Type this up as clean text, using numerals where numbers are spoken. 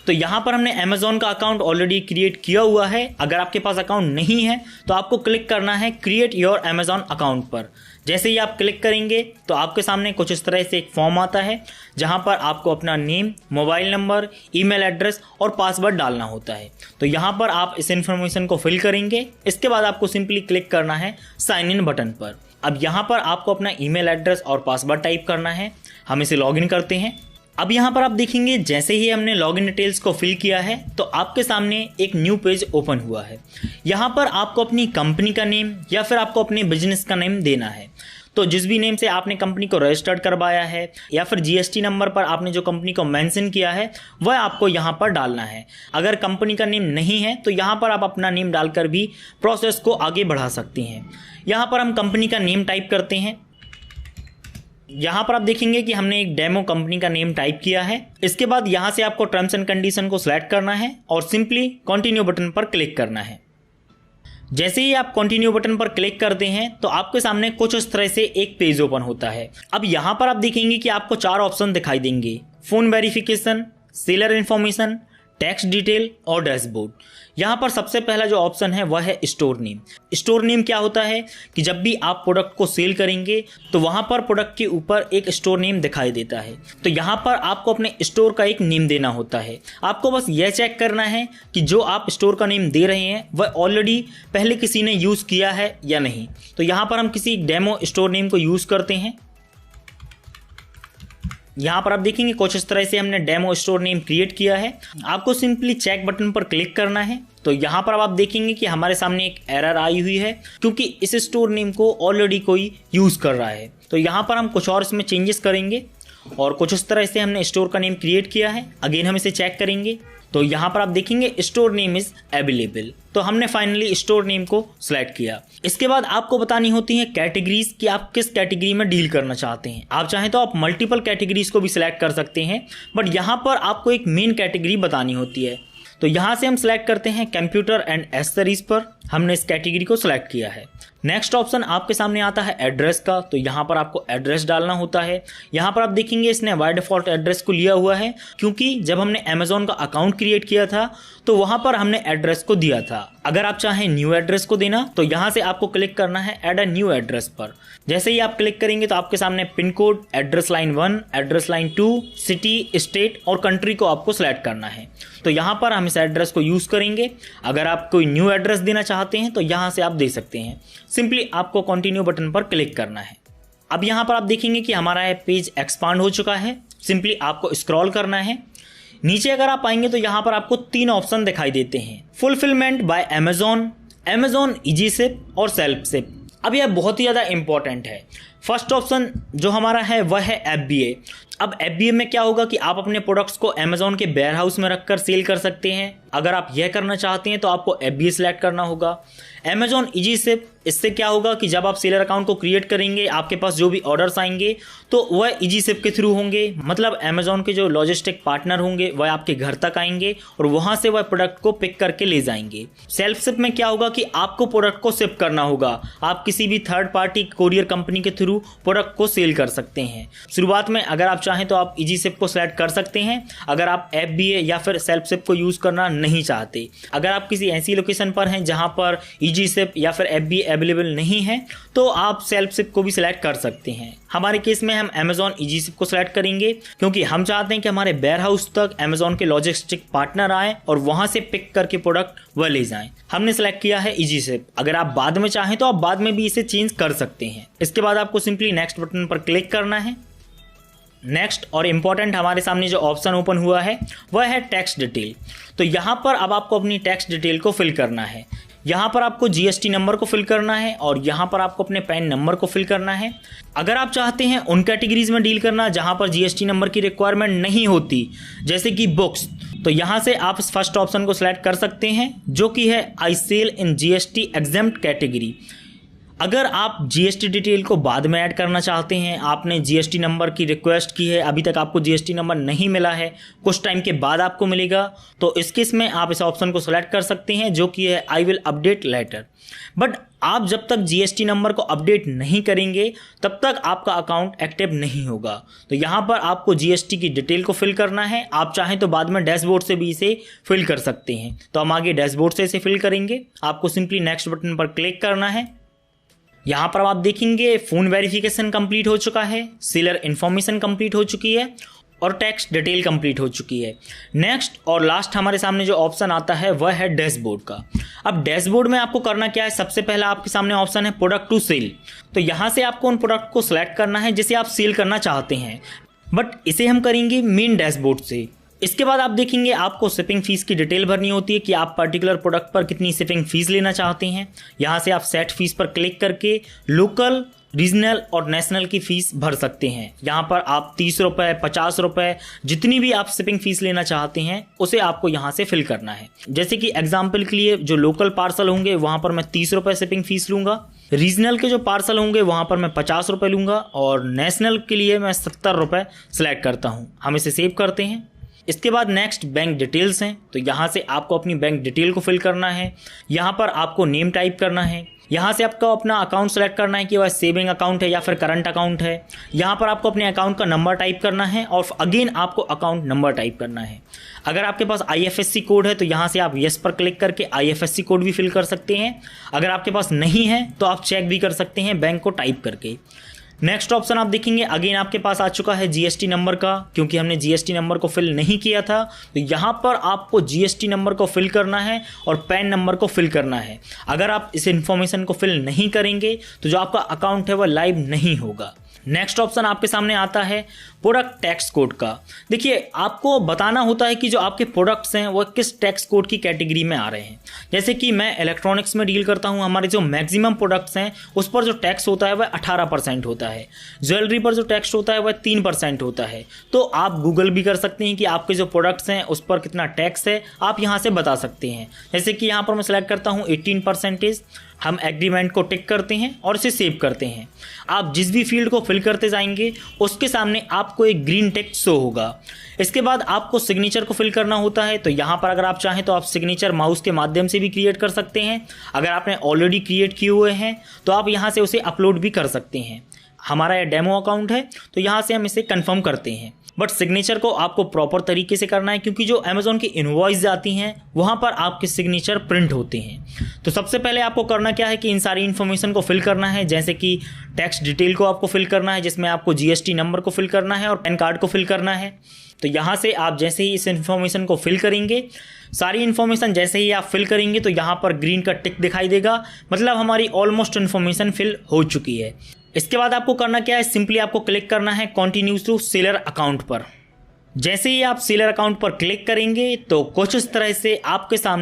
तो यहाँ पर हमने अमेजोन का अकाउंट ऑलरेडी क्रिएट किया हुआ है। अगर आपके पास अकाउंट नहीं है तो आपको क्लिक करना है क्रिएट योर अमेजोन अकाउंट पर। जैसे ही आप क्लिक करेंगे तो आपके सामने कुछ इस तरह से एक फॉर्म आता है जहाँ पर आपको अपना name, mobile number, email address और पासवर्ड डालना होता है। तो यहाँ पर आप इस इन्फॉर्मेशन को फिल करेंगे। इसके बाद आपको सिंपली क्लिक करना है साइन इन बटन पर। अब यहाँ पर आपको अपना ईमेल एड्रेस और पासवर्ड टाइप करना है। हम इसे लॉगिन करते हैं। अब यहाँ पर आप देखेंगे जैसे ही हमने लॉगिन डिटेल्स को फिल किया है तो आपके सामने एक न्यू पेज ओपन हुआ है। यहाँ पर आपको अपनी कंपनी का नेम या फिर आपको अपने बिजनेस का नेम देना है। तो जिस भी नेम से आपने कंपनी को रजिस्टर्ड करवाया है या फिर जीएसटी नंबर पर आपने जो कंपनी को मेंशन किया है वह आपको यहाँ पर डालना है। अगर कंपनी का नेम नहीं है तो यहाँ पर आप अपना नेम डालकर भी प्रोसेस को आगे बढ़ा सकते हैं। यहाँ पर हम कंपनी का नेम टाइप करते हैं। यहाँ पर आप देखेंगे कि हमने एक डेमो कंपनी का नेम टाइप किया है। इसके बाद यहाँ से आपको टर्म्स एंड कंडीशन को सिलेक्ट करना है और सिंपली कंटिन्यू बटन पर क्लिक करना है। जैसे ही आप कंटिन्यू बटन पर क्लिक करते हैं तो आपके सामने कुछ इस तरह से एक पेज ओपन होता है। अब यहाँ पर आप देखेंगे कि आपको 4 ऑप्शन दिखाई देंगे: phone verification, seller information, tax detail और डैशबोर्ड। यहाँ पर सबसे पहला जो ऑप्शन है वह है स्टोर नेम। स्टोर नेम क्या होता है कि जब भी आप प्रोडक्ट को सेल करेंगे तो वहाँ पर प्रोडक्ट के ऊपर एक स्टोर नेम दिखाई देता है। तो यहाँ पर आपको अपने स्टोर का एक नेम देना होता है। आपको बस यह चेक करना है कि जो आप स्टोर का नेम दे रहे हैं वह ऑलरेडी पहले किसी ने यूज़ किया है या नहीं। तो यहाँ पर हम किसी डेमो स्टोर नेम को यूज़ करते हैं। यहाँ पर आप देखेंगे कुछ इस तरह से हमने डेमो स्टोर नेम क्रिएट किया है। आपको सिंपली चेक बटन पर क्लिक करना है। तो यहाँ पर आप देखेंगे कि हमारे सामने एक एरर आई हुई है क्योंकि इस स्टोर नेम को ऑलरेडी कोई यूज़ कर रहा है। तो यहाँ पर हम कुछ और इसमें चेंजेस करेंगे और कुछ इस तरह से हमने स्टोर का नेम क्रिएट किया है। अगेन हम इसे चेक करेंगे तो यहाँ पर आप देखेंगे स्टोर नेम इज अवेलेबल। तो हमने फाइनली स्टोर नेम को सिलेक्ट किया। इसके बाद आपको बतानी होती है कैटेगरीज कि आप किस कैटेगरी में डील करना चाहते हैं। आप चाहें तो आप मल्टीपल कैटेगरीज को भी सिलेक्ट कर सकते हैं, बट यहाँ पर आपको एक मेन कैटेगरी बतानी होती है। तो यहाँ से हम सिलेक्ट करते हैं कंप्यूटर एंड एसेसरीज पर। हमने इस कैटेगरी को सिलेक्ट किया है। नेक्स्ट ऑप्शन आपके सामने आता है एड्रेस का। तो यहाँ पर आपको एड्रेस डालना होता है। यहाँ पर आप देखेंगे इसने बाय डिफॉल्ट एड्रेस को लिया हुआ है क्योंकि जब हमने अमेजोन का अकाउंट क्रिएट किया था तो वहाँ पर हमने एड्रेस को दिया था। अगर आप चाहें न्यू एड्रेस को देना तो यहाँ से आपको क्लिक करना है ऐड अ न्यू एड्रेस पर। जैसे ही आप क्लिक करेंगे तो आपके सामने pin code, address line 1, address line 2, city, state और कंट्री को आपको सिलेक्ट करना है। तो यहाँ पर हम इस एड्रेस को यूज़ करेंगे। अगर आप कोई न्यू एड्रेस देना चाहते हैं तो यहाँ से आप दे सकते हैं। सिंपली आपको कंटिन्यू बटन पर क्लिक करना है। अब यहाँ पर आप देखेंगे कि हमारा पेज एक्सपांड हो चुका है। सिंपली आपको स्क्रॉल करना है। नीचे अगर आप आएंगे तो यहाँ पर आपको 3 ऑप्शन दिखाई देते हैं: fulfilment bye Amazon, Amazon easy ship और सेल्फ शिप। अब यह बहुत ही ज़्यादा इंपॉर्टेंट है। फर्स्ट ऑप्शन जो हमारा है वह है FBA। अब FBA में क्या होगा कि आप अपने प्रोडक्ट्स को अमेजोन के वेयर हाउस में रखकर सेल कर सकते हैं। अगर आप यह करना चाहते हैं तो आपको FBA सिलेक्ट करना होगा। अमेजोन इजी शिप, इससे क्या होगा कि जब आप सेलर अकाउंट को क्रिएट करेंगे आपके पास जो भी ऑर्डर्स आएंगे तो वह इजी शिप के थ्रू होंगे। मतलब अमेजोन के जो लॉजिस्टिक पार्टनर होंगे वह आपके घर तक आएंगे और वहां से वह प्रोडक्ट को पिक करके ले जाएंगे। सेल्फ शिप में क्या होगा कि आपको प्रोडक्ट को शिप करना होगा। आप किसी भी थर्ड पार्टी कोरियर कंपनी के थ्रू प्रोडक्ट को सेल कर सकते हैं। शुरुआत में अगर आप चाहें तो आप इजी शिप को सिलेक्ट कर सकते हैं अगर आप FBA या फिर सेल्फ शिप को यूज करना नहीं चाहते। अगर आप किसी ऐसी लोकेशन पर हैं जहां पर इजी शिप या फिर FBA अवेलेबल नहीं है तो आप सेल्फ शिप को भी सिलेक्ट कर सकते हैं। हमारे केस में हम अमेजोन इजी शिप को सिलेक्ट करेंगे क्योंकि हम चाहते हैं कि हमारे वेयर हाउस तक अमेजोन के लॉजिस्टिक पार्टनर आए और वहां से पिक करके प्रोडक्ट वह ले जाएं। हमने सिलेक्ट किया है इजी शिप। अगर आप बाद में चाहें तो आप बाद में भी इसे चेंज कर सकते हैं। इसके बाद आपको सिंपली नेक्स्ट बटन पर क्लिक करना है। नेक्स्ट और इम्पॉर्टेंट हमारे सामने जो ऑप्शन ओपन हुआ है वह है टैक्स डिटेल। तो यहाँ पर अब आपको अपनी टैक्स डिटेल को फिल करना है। यहाँ पर आपको GST नंबर को फिल करना है और यहाँ पर आपको अपने पैन नंबर को फिल करना है। अगर आप चाहते हैं उन कैटेगरीज में डील करना जहाँ पर GST नंबर की रिक्वायरमेंट नहीं होती, जैसे कि बुक्स, तो यहाँ से आप इस फर्स्ट ऑप्शन को सिलेक्ट कर सकते हैं जो कि है आई सेल इन GST एग्जेम्प्ट कैटेगरी। अगर आप GST डिटेल को बाद में ऐड करना चाहते हैं, आपने GST नंबर की रिक्वेस्ट की है, अभी तक आपको GST नंबर नहीं मिला है, कुछ टाइम के बाद आपको मिलेगा, तो इस केस में आप इस ऑप्शन को सिलेक्ट कर सकते हैं जो कि है I will update later. But आप जब तक जीएसटी नंबर को अपडेट नहीं करेंगे तब तक आपका अकाउंट एक्टिव नहीं होगा। तो यहाँ पर आपको जीएसटी की डिटेल को फिल करना है। आप चाहें तो बाद में डैशबोर्ड से भी इसे फिल कर सकते हैं। तो हम आगे डैशबोर्ड से इसे फिल करेंगे। आपको सिंपली नेक्स्ट बटन पर क्लिक करना है। यहाँ पर आप देखेंगे फोन वेरिफिकेशन कंप्लीट हो चुका है, सेलर इन्फॉर्मेशन कंप्लीट हो चुकी है और टैक्स डिटेल कंप्लीट हो चुकी है। नेक्स्ट और लास्ट हमारे सामने जो ऑप्शन आता है वह है डैशबोर्ड का। अब डैशबोर्ड में आपको करना क्या है, सबसे पहला आपके सामने ऑप्शन है प्रोडक्ट टू सेल। तो यहाँ से आपको उन प्रोडक्ट को सिलेक्ट करना है जिसे आप सेल करना चाहते हैं, बट इसे हम करेंगे मेन डैशबोर्ड से। इसके बाद आप देखेंगे आपको शिपिंग फीस की डिटेल भरनी होती है कि आप पर्टिकुलर प्रोडक्ट पर कितनी शिपिंग फीस लेना चाहते हैं। यहाँ से आप सेट फीस पर क्लिक करके लोकल, रीजनल और नेशनल की फीस भर सकते हैं। यहाँ पर आप 30 रुपये, 50 रुपये, जितनी भी आप शिपिंग फीस लेना चाहते हैं उसे आपको यहाँ से फिल करना है। जैसे कि एग्जाम्पल के लिए जो लोकल पार्सल होंगे वहाँ पर मैं 30 रुपये शिपिंग फीस लूँगा, रीजनल के जो पार्सल होंगे वहाँ पर मैं 50 रुपये लूँगा और नेशनल के लिए मैं 70 रुपये सेलेक्ट करता हूँ। हम इसे सेव करते हैं। इसके बाद नेक्स्ट बैंक डिटेल्स हैं। तो यहाँ से आपको अपनी बैंक डिटेल को फिल करना है। यहाँ पर आपको नेम टाइप करना है। यहाँ से आपको अपना अकाउंट सेलेक्ट करना है कि वह सेविंग अकाउंट है या फिर करंट अकाउंट है। यहाँ पर आपको अपने अकाउंट का नंबर टाइप करना है और अगेन आपको अकाउंट नंबर टाइप करना है। अगर आपके पास IFSC कोड है तो यहाँ से आप यस पर क्लिक करके IFSC कोड भी फिल कर सकते हैं। अगर आपके पास नहीं है तो आप चेक भी कर सकते हैं बैंक को टाइप करके। नेक्स्ट ऑप्शन आप देखेंगे अगेन आपके पास आ चुका है जीएसटी नंबर का। क्योंकि हमने जीएसटी नंबर को फिल नहीं किया था तो यहाँ पर आपको जीएसटी नंबर को फिल करना है और पैन नंबर को फिल करना है। अगर आप इस इन्फॉर्मेशन को फिल नहीं करेंगे तो जो आपका अकाउंट है वह लाइव नहीं होगा। नेक्स्ट ऑप्शन आपके सामने आता है प्रोडक्ट टैक्स कोड का। देखिए आपको बताना होता है कि जो आपके प्रोडक्ट्स हैं वो किस टैक्स कोड की कैटेगरी में आ रहे हैं। जैसे कि मैं इलेक्ट्रॉनिक्स में डील करता हूं, हमारे जो मैक्सिमम प्रोडक्ट्स हैं उस पर जो टैक्स होता है वह 18% होता है। ज्वेलरी पर जो टैक्स होता है वह 3% होता है। तो आप गूगल भी कर सकते हैं कि आपके जो प्रोडक्ट्स हैं उस पर कितना टैक्स है, आप यहाँ से बता सकते हैं। जैसे कि यहाँ पर मैं सेलेक्ट करता हूँ 18%। हम एग्रीमेंट को टिक करते हैं और इसे सेव करते हैं। आप जिस भी फील्ड को फिल करते जाएंगे उसके सामने आपको एक ग्रीन टिक शो होगा। इसके बाद आपको सिग्नेचर को फिल करना होता है। तो यहाँ पर अगर आप चाहें तो आप सिग्नेचर माउस के माध्यम से भी क्रिएट कर सकते हैं। अगर आपने ऑलरेडी क्रिएट किए हुए हैं तो आप यहाँ से उसे अपलोड भी कर सकते हैं। हमारा यह डेमो अकाउंट है तो यहाँ से हम इसे कंफर्म करते हैं। बट सिग्नेचर को आपको प्रॉपर तरीके से करना है क्योंकि जो अमेजोन की इनवॉइस जाती हैं वहाँ पर आपके सिग्नेचर प्रिंट होते हैं। तो सबसे पहले आपको करना क्या है कि इन सारी इन्फॉर्मेशन को फिल करना है। जैसे कि टैक्स डिटेल को आपको फिल करना है जिसमें आपको जीएसटी नंबर को फिल करना है और पैन कार्ड को फिल करना है। तो यहाँ से आप जैसे ही इस इन्फॉर्मेशन को फिल करेंगे, सारी इन्फॉर्मेशन जैसे ही आप फिल करेंगे तो यहाँ पर ग्रीन का टिक दिखाई देगा, मतलब हमारी ऑलमोस्ट इन्फॉर्मेशन फिल हो चुकी है। इसके बाद आपको करना क्या है, सिंपली आपको क्लिक करना है कंटिन्यू टू सेलर अकाउंट पर। जैसे ही आप सेलर अकाउंट पर क्लिक करेंगे तो कुछ इस तरह से आपके सामने